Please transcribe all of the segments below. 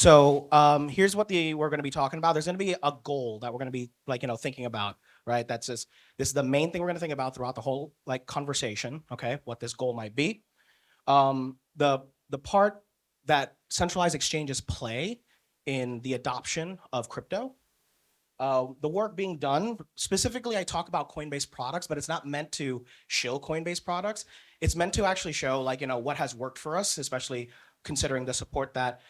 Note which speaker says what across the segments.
Speaker 1: So here's what we're going to be talking about. There's going to be a goal that we're going to be thinking about, right? This is the main thing we're going to think about throughout the whole conversation. Okay, what this goal might be. The part that centralized exchanges play in the adoption of crypto. The work being done, specifically I talk about Coinbase products, but it's not meant to shill Coinbase products. It's meant to actually show what has worked for us, especially considering the support that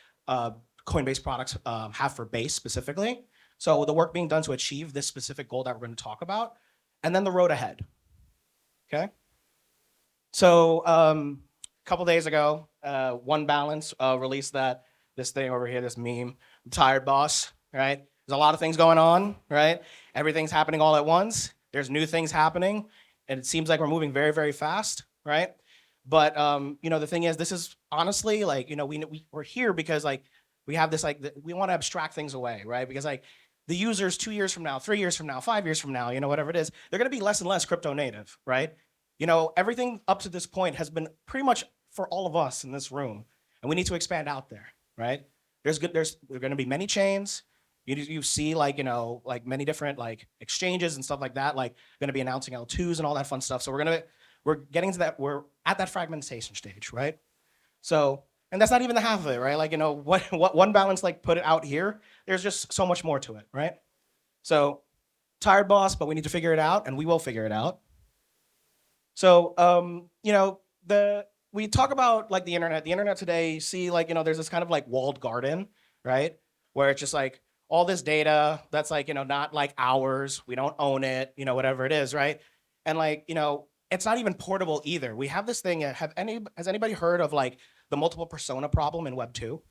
Speaker 1: Coinbase products have for Base specifically. So the work being done to achieve this specific goal that we're going to talk about, and then the road ahead. Okay. So a couple days ago, One Balance released this thing over here, this meme, tired boss, right? There's a lot of things going on, right? Everything's happening all at once. There's new things happening, and it seems like we're moving very, very fast, right? But the thing is, this is honestly we're here because we have this we want to abstract things away, right? Because the users 2 years from now, 3 years from now, 5 years from now, whatever it is, they're going to be less and less crypto native, right? Everything up to this point has been pretty much for all of us in this room, and we need to expand out there, right? There's going to be many chains. You see many different exchanges and stuff like that, going to be announcing L2s and all that fun stuff. So we're getting to that. We're at that fragmentation stage, right? So, and that's not even the half of it, right? What One Balance put it out here. There's just so much more to it, right? So, tired boss, but we need to figure it out, and we will figure it out. So, we talk about the internet. The internet today, you see there's this kind of walled garden, right? Where it's just all this data that's not ours. We don't own it, whatever it is, right? And it's not even portable either. We have this thing. Has anybody heard of the multiple persona problem in Web 2?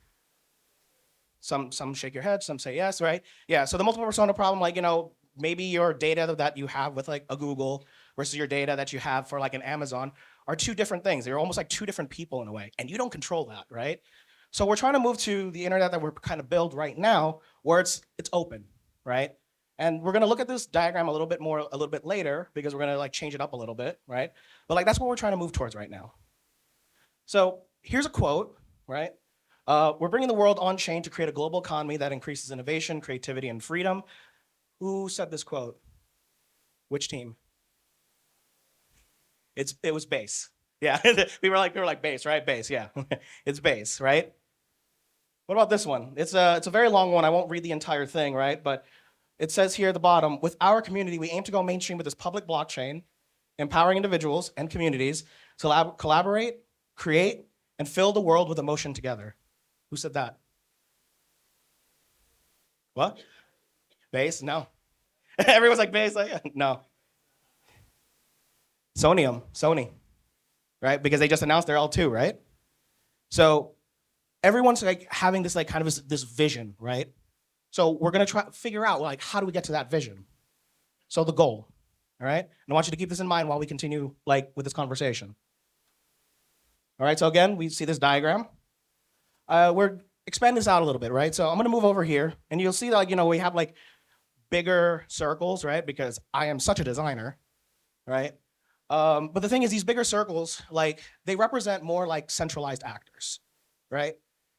Speaker 1: Some shake your head, some say yes, right? Yeah. So the multiple persona problem, maybe your data that you have with a Google versus your data that you have for an Amazon are two different things. They're almost two different people in a way, and you don't control that, right? So we're trying to move to the internet that we're kind of build right now, where it's open, right? And we're gonna look at this diagram a little bit later because we're gonna change it up a little bit, right? But that's what we're trying to move towards right now. So here's a quote, right? We're bringing the world on chain to create a global economy that increases innovation, creativity, and freedom. Who said this quote? Which team? It was Base. Yeah, we were like Base, right? Base, yeah. It's Base, right? What about this one? It's a very long one. I won't read the entire thing, right? But it says here at the bottom, with our community, we aim to go mainstream with this public blockchain, empowering individuals and communities to collaborate, create, and fill the world with emotion together. Who said that? What? Base? No. Everyone's like Base, no. Sony, right? Because they just announced their L2, right? So everyone's having this kind of this vision, right? So we're gonna try to figure out how do we get to that vision? So the goal, all right? And I want you to keep this in mind while we continue with this conversation. All right, so again, we see this diagram. We're expanding this out a little bit, right? So I'm gonna move over here, and you'll see that we have bigger circles, right? Because I am such a designer, right? But the thing is, these bigger circles, they represent more centralized actors, right?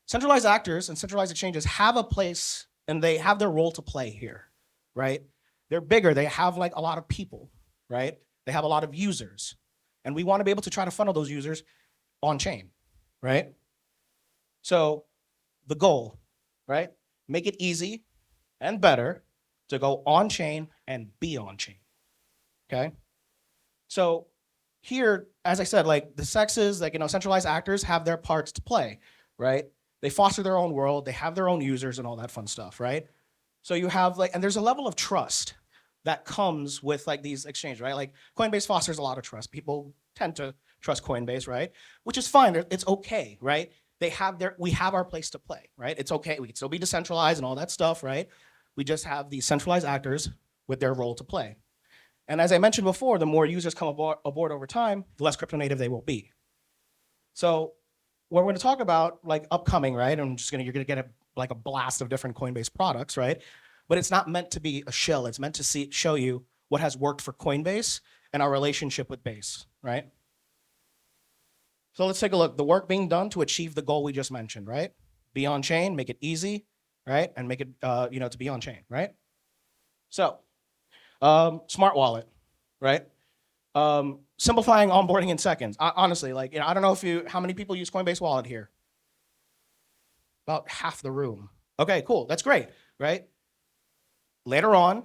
Speaker 1: Centralized actors and centralized exchanges have a place and they have their role to play here, right? They're bigger, they have a lot of people, right? They have a lot of users. And we want to be able to try to funnel those users on chain, right? So the goal, right? Make it easy and better to go on chain and be on chain, okay? So here, as I said, the CEXs, centralized actors have their parts to play, right? They foster their own world, they have their own users and all that fun stuff, right? So you have and there's a level of trust that comes with these exchanges, right? Coinbase fosters a lot of trust. People tend to trust Coinbase, right? Which is fine, it's okay, right? We have our place to play, right? It's okay, we can still be decentralized and all that stuff, right? We just have these centralized actors with their role to play. And as I mentioned before, the more users come aboard over time, the less crypto native they will be. So what we're going to talk about, upcoming, right? You're going to get a blast of different Coinbase products, right? But it's not meant to be a shill. It's meant to show you what has worked for Coinbase and our relationship with Base, right? So let's take a look. The work being done to achieve the goal we just mentioned, right? be on chain, make it easy, right? And make it, to be on chain, right? So, smart wallet, right? Simplifying onboarding in seconds. Honestly, I don't know how many people use Coinbase Wallet here? About half the room. Okay, cool, that's great, right? Later on,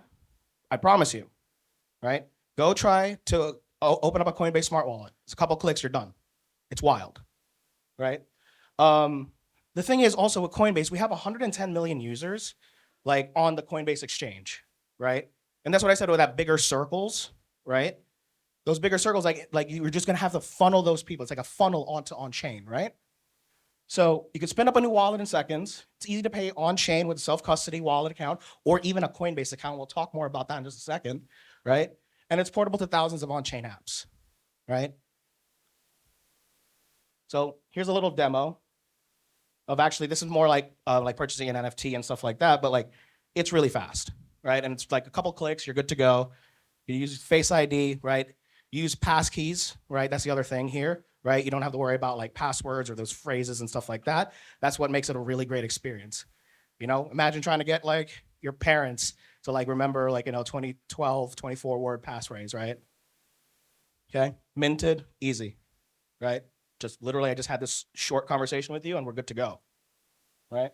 Speaker 1: I promise you, right? Go try to open up a Coinbase Smart Wallet. It's a couple clicks, you're done. It's wild, right? The thing is also with Coinbase, we have 110 million users on the Coinbase exchange, right? And that's what I said with that bigger circles, right? Those bigger circles, you're just gonna have to funnel those people. It's like a funnel onto on-chain, right? So you can spin up a new wallet in seconds. It's easy to pay on-chain with a self-custody wallet account or even a Coinbase account. We'll talk more about that in just a second, right? And it's portable to thousands of on-chain apps, right? So here's a little demo of actually, this is more like purchasing an NFT and stuff like that, but it's really fast, right? And it's like a couple clicks, you're good to go. You use Face ID, right? Use passkeys, right? That's the other thing here, right? You don't have to worry about passwords or those phrases and stuff like that. That's what makes it a really great experience. Imagine trying to get your parents to remember 2012, 24 word passphrase, right? Okay, minted, easy, right? Just literally, I just had this short conversation with you and we're good to go, right?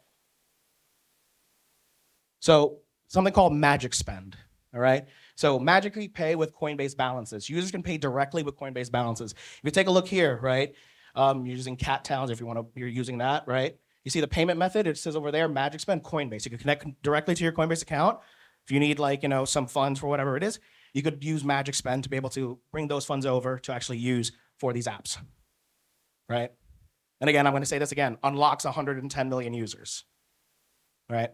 Speaker 1: So something called magic spend, all right? So magically pay with Coinbase balances. Users can pay directly with Coinbase balances. If you take a look here, right? You're using cat towns if you're using that, right? You see the payment method, it says over there, magic spend, Coinbase. You can connect directly to your Coinbase account. If you need some funds for whatever it is, you could use magic spend to be able to bring those funds over to actually use for these apps, right? And again, I'm gonna say this again, unlocks 110 million users, right?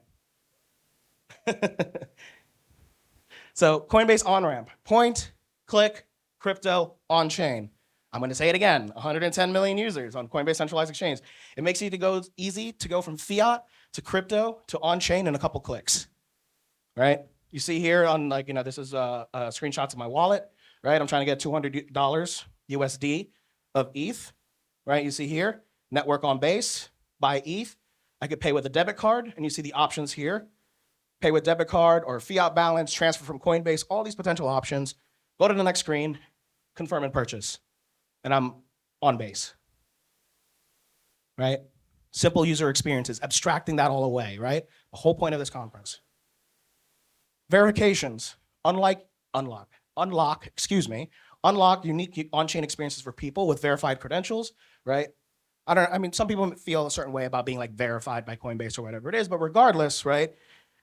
Speaker 1: So Coinbase on-ramp, point, click, crypto, on-chain. I'm gonna say it again, 110 million users on Coinbase centralized exchange. It makes it easy to go from fiat to crypto to on-chain in a couple clicks, right? You see here on this is screenshots of my wallet, right? I'm trying to get $200 USD of ETH, right? You see here, network on base, buy ETH. I could pay with a debit card, and you see the options here. Pay with debit card or fiat balance, transfer from Coinbase, all these potential options. Go to the next screen, confirm and purchase. And I'm on base, right? Simple user experiences, abstracting that all away, right? The whole point of this conference. Verifications, unlock unique on-chain experiences for people with verified credentials, right? Some people feel a certain way about being verified by Coinbase or whatever it is, but regardless, right?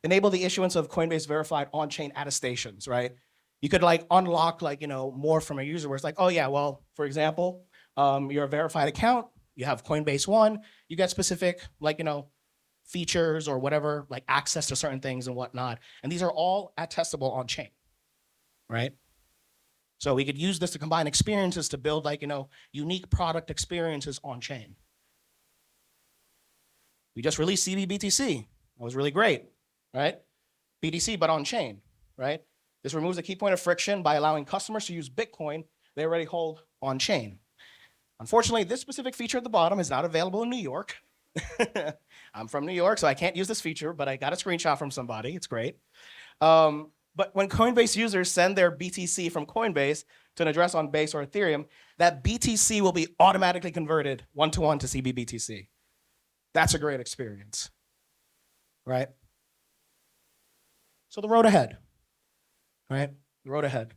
Speaker 1: Enable the issuance of Coinbase verified on-chain attestations, right? You could unlock more from a user where it's oh yeah, well, for example, you're a verified account, you have Coinbase One, you get specific features or whatever, access to certain things and whatnot. And these are all attestable on-chain, right? So we could use this to combine experiences to build unique product experiences on-chain. We just released CB BTC. That was really great, right? BTC, but on-chain, right? This removes a key point of friction by allowing customers to use Bitcoin they already hold on-chain. Unfortunately, this specific feature at the bottom is not available in New York. I'm from New York, so I can't use this feature, but I got a screenshot from somebody. It's great. But when Coinbase users send their BTC from Coinbase to an address on Base or Ethereum, that BTC will be automatically converted one-to-one to CB BTC. That's a great experience, right? So the road ahead, right? The road ahead.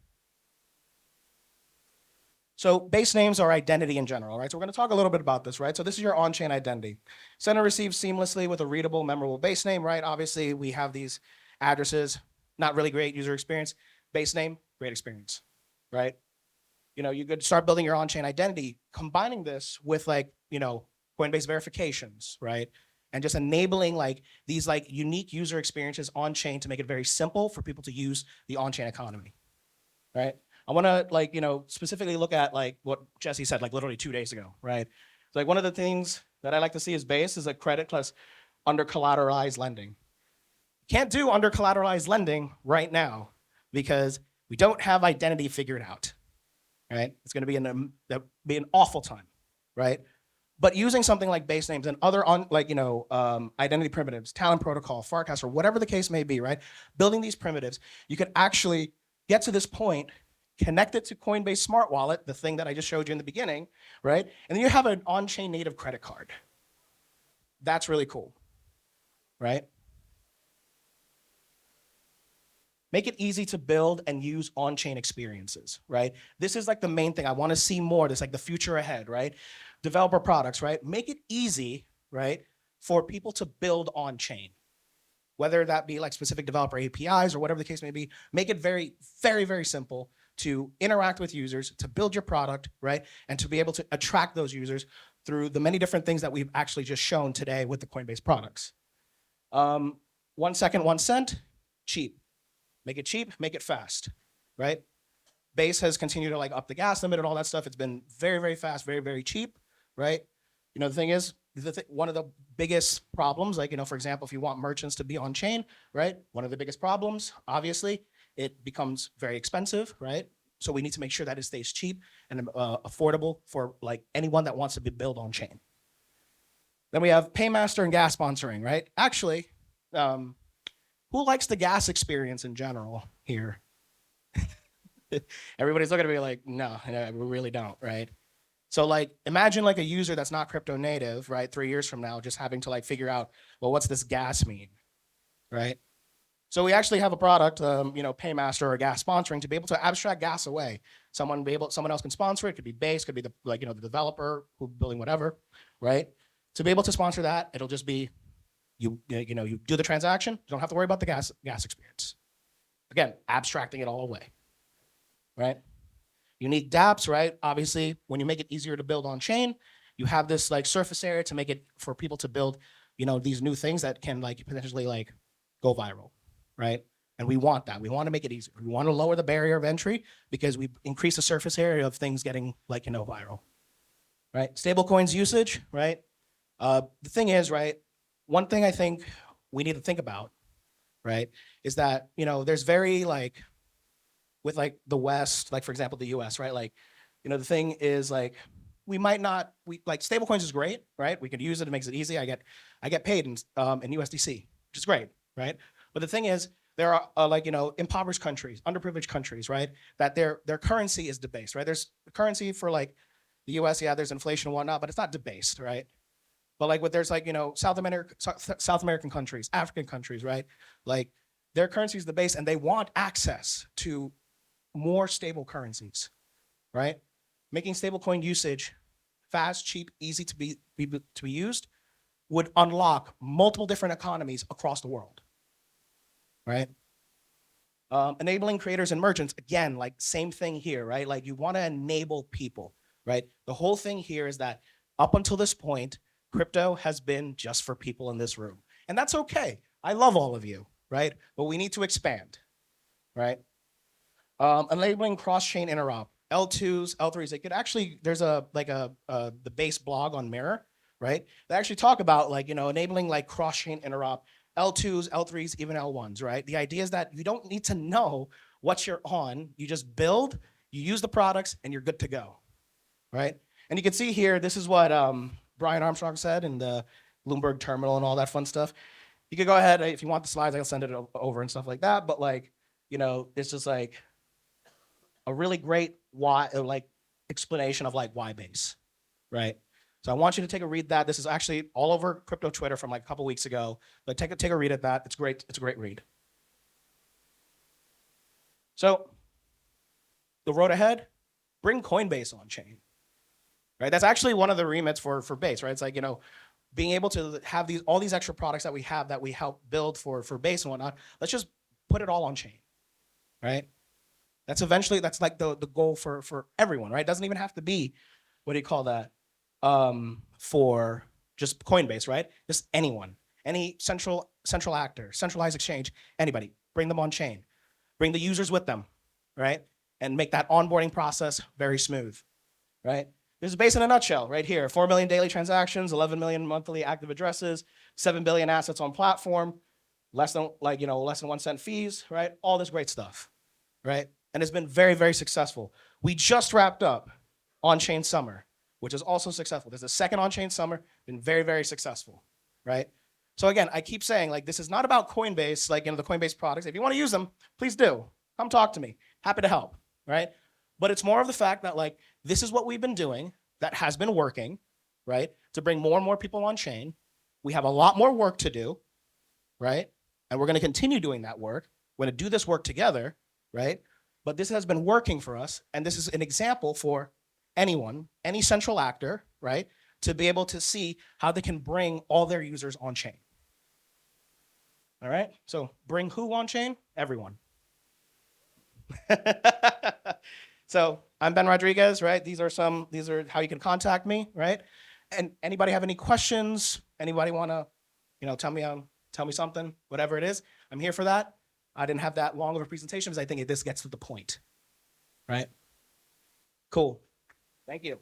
Speaker 1: So base names are identity in general, right? So we're gonna talk a little bit about this, right? So this is your on-chain identity. Send and receive seamlessly with a readable, memorable base name, right? Obviously, we have these addresses, not really great user experience. Base name, great experience, right? You could start building your on-chain identity, combining this with Coinbase verifications, right? And just enabling these unique user experiences on-chain to make it very simple for people to use the on-chain economy, right? I wanna specifically look at what Jesse said literally 2 days ago, right? So one of the things that I like to see as base is a credit plus under-collateralized lending. Can't do under-collateralized lending right now because we don't have identity figured out, right? It's gonna be an awful time, right? But using something like base names and other identity primitives, talent protocol, Farcaster, whatever the case may be, right? Building these primitives, you can actually get to this point, connect it to Coinbase Smart Wallet, the thing that I just showed you in the beginning, right? And then you have an on-chain native credit card. That's really cool, right? Make it easy to build and use on-chain experiences, right? This is like the main thing. I want to see more. This is like the future ahead, right? Developer products, right? Make it easy, right, for people to build on-chain, whether that be like specific developer APIs or whatever the case may be. Make it very, very, very simple to interact with users, to build your product, right? And to be able to attract those users through the many different things that we've actually just shown today with the Coinbase products. 1 second, 1 cent, cheap. Make it cheap, make it fast, right? Base has continued to like up the gas limit and all that stuff. It's been very, very fast, very, very cheap, right? You know, the thing is, one of the biggest problems, like, you know, for example, if you want merchants to be on chain, right? One of the biggest problems, obviously, it becomes very expensive, right? So we need to make sure that it stays cheap and affordable for like anyone that wants to be built on chain. Then we have Paymaster and gas sponsoring, right? Actually, who likes the gas experience in general here? Everybody's looking at me like, no, we really don't, right? So like, imagine like a user that's not crypto native, right? 3 years from now, just having to like figure out, well, what's this gas mean, right? So we actually have a product, Paymaster or gas sponsoring to be able to abstract gas away. Someone else can sponsor it. Could be Base, could be the developer who's building whatever, right? To be able to sponsor that, it'll just be you do the transaction. You don't have to worry about the gas experience. Again, abstracting it all away, right? Unique dApps, right? Obviously, when you make it easier to build on chain, you have this like surface area to make it for people to build, these new things that can like potentially like go viral, right? And we want that. We want to make it easier. We want to lower the barrier of entry because we increase the surface area of things getting like, viral, right? Stablecoins usage, right? The thing is, right? One thing I think we need to think about, right, is that, there's very like, with like the West, like for example, the US, right? Like, the thing is like, we like stablecoins is great, right? We could use it, it makes it easy. I get paid in USDC, which is great, right? But the thing is, there are impoverished countries, underprivileged countries, right? That their currency is debased, right? There's currency for like the US, yeah, there's inflation and whatnot, but it's not debased, right? But like there's like, South American countries, African countries, right? Like their currency is the base and they want access to more stable currencies, right? Making stablecoin usage fast, cheap, easy to be used would unlock multiple different economies across the world, right? Enabling creators and merchants, again, like same thing here, right? Like you want to enable people, right? The whole thing here is that up until this point, crypto has been just for people in this room. And that's okay. I love all of you, right? But we need to expand, right? Enabling cross-chain interop. L2s, L3s, they could actually, there's the base blog on Mirror, right? They actually talk about like, enabling like cross-chain interop, L2s, L3s, even L1s, right? The idea is that you don't need to know what you're on. You just build, you use the products, and you're good to go, right? And you can see here, this is what Brian Armstrong said in the Bloomberg terminal and all that fun stuff. You could go ahead, if you want the slides, I'll send it over and stuff like that. But like, it's just like a really great explanation of like why base, right? So I want you to take a read that. This is actually all over crypto Twitter from like a couple weeks ago. But take a read at that. It's great. It's a great read. So the road ahead, bring Coinbase on chain. Right? That's actually one of the remits for Base, right? It's like, being able to have all these extra products that we have that we help build for Base and whatnot. Let's just put it all on chain, right? That's like the goal for everyone, right? It doesn't even have to be, what do you call that? For just Coinbase, right? Just anyone, any central actor, centralized exchange, anybody, bring them on chain, bring the users with them, right? And make that onboarding process very smooth, right? This is Base in a nutshell right here. 4 million daily transactions, 11 million monthly active addresses, 7 billion assets on platform, less than 1 cent fees, right? All this great stuff, right? And it's been very, very successful. We just wrapped up on-chain summer. which is also successful. This is the second on-chain summer, been very, very successful, right? So again, I keep saying, like, this is not about Coinbase, like, the Coinbase products. If you want to use them, please do. Come talk to me. Happy to help, right? But it's more of the fact that, like, this is what we've been doing that has been working, right? To bring more and more people on chain. We have a lot more work to do, right? And we're going to continue doing that work. We're going to do this work together, right? But this has been working for us. And this is an example for anyone, any central actor, right? To be able to see how they can bring all their users on chain. All right? So bring who on chain? Everyone. So I'm Ben Rodriguez, right? These are how you can contact me, right? And anybody have any questions? Anybody want to, tell me something, whatever it is. I'm here for that. I didn't have that long of a presentation because I think this gets to the point, right? Cool. Thank you.